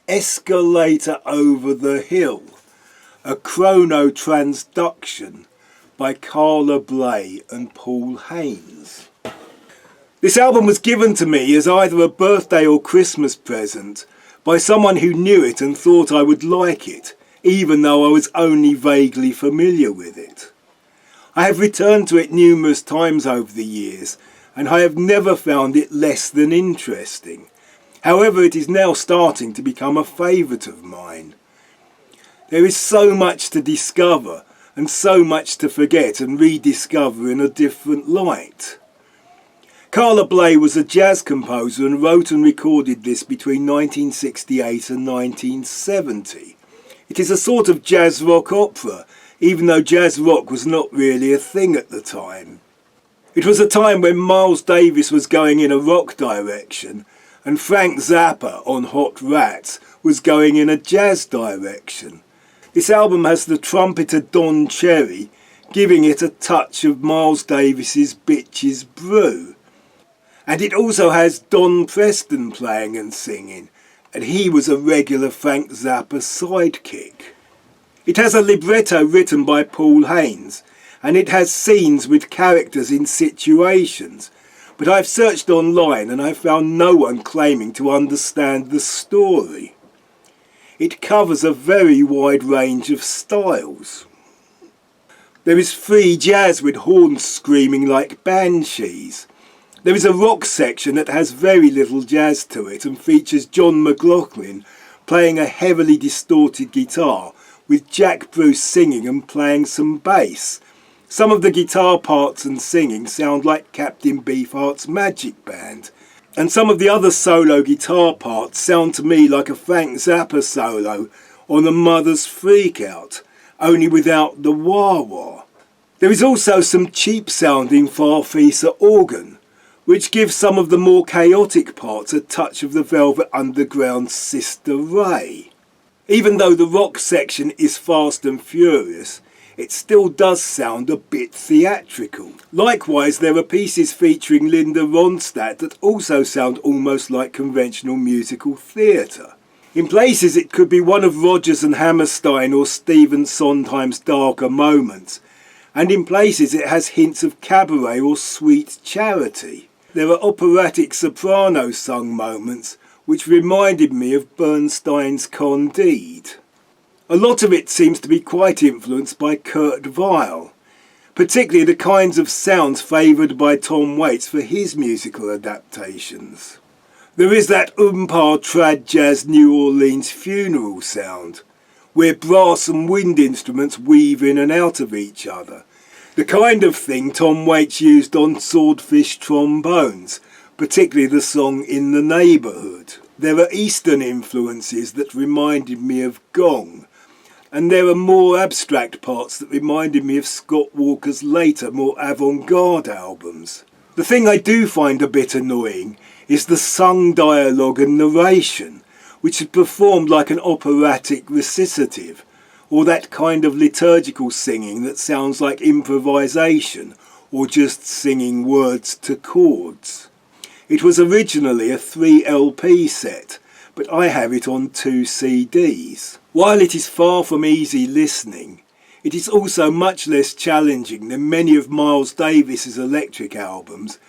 Escalator Over the Hill, a chrono transduction by Carla, Bley and Paul Haines. This album was given to me as either a birthday or Christmas present by someone who knew it and thought I would like it, even though I was only vaguely familiar with it. I have returned to it numerous times over the years, and I have never found it less than interesting. However, it is now starting to become a favourite of mine. There is so much to discover and so much to forget and rediscover in a different light. Carla Bley was a jazz composer and wrote and recorded this between 1968 and 1970. It is a sort of jazz rock opera, even though jazz rock was not really a thing at the time. It was a time when Miles Davis was going in a rock direction and Frank Zappa on Hot Rats was going in a jazz direction. This album has the trumpeter Don Cherry giving it a touch of Miles Davis's Bitches Brew. And it also has Don Preston playing and singing, and he was a regular Frank Zappa sidekick. It has a libretto written by Paul Haines, and it has scenes with characters in situations, but I've searched online and I've found no one claiming to understand the story. It covers a very wide range of styles. There is free jazz with horns screaming like banshees. There is a rock section that has very little jazz to it and features John McLaughlin playing a heavily distorted guitar with Jack Bruce singing and playing some bass. Some of the guitar parts and singing sound like Captain Beefheart's Magic Band, and some of the other solo guitar parts sound to me like a Frank Zappa solo on a Mother's Freakout, only without the wah-wah. There is also some cheap sounding Farfisa organ, which gives some of the more chaotic parts a touch of the Velvet Underground's Sister Ray. Even though the rock section is fast and furious, it still does sound a bit theatrical. Likewise, there are pieces featuring Linda Ronstadt that also sound almost like conventional musical theatre. In places it could be one of Rodgers and Hammerstein or Stephen Sondheim's darker moments, and in places it has hints of cabaret or sweet charity. There are operatic soprano sung moments which reminded me of Bernstein's Candide. A lot of it seems to be quite influenced by Kurt Weill, particularly the kinds of sounds favoured by Tom Waits for his musical adaptations. There is that oompa trad jazz New Orleans funeral sound, where brass and wind instruments weave in and out of each other, the kind of thing Tom Waits used on Swordfish trombones, particularly the song In the Neighbourhood. There are Eastern influences that reminded me of gong, and there are more abstract parts that reminded me of Scott Walker's later, more avant-garde albums. The thing I do find a bit annoying is the sung dialogue and narration, which is performed like an operatic recitative, or that kind of liturgical singing that sounds like improvisation, or just singing words to chords. It was originally a 3 LP set, but I have it on 2 CDs. While it is far from easy listening, it is also much less challenging than many of Miles Davis's electric albums,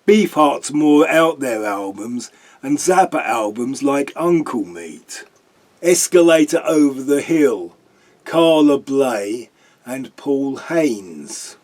Beefheart's more out there albums, and Zappa albums like Uncle Meat. Escalator Over the Hill, Carla Bley and Paul Haines.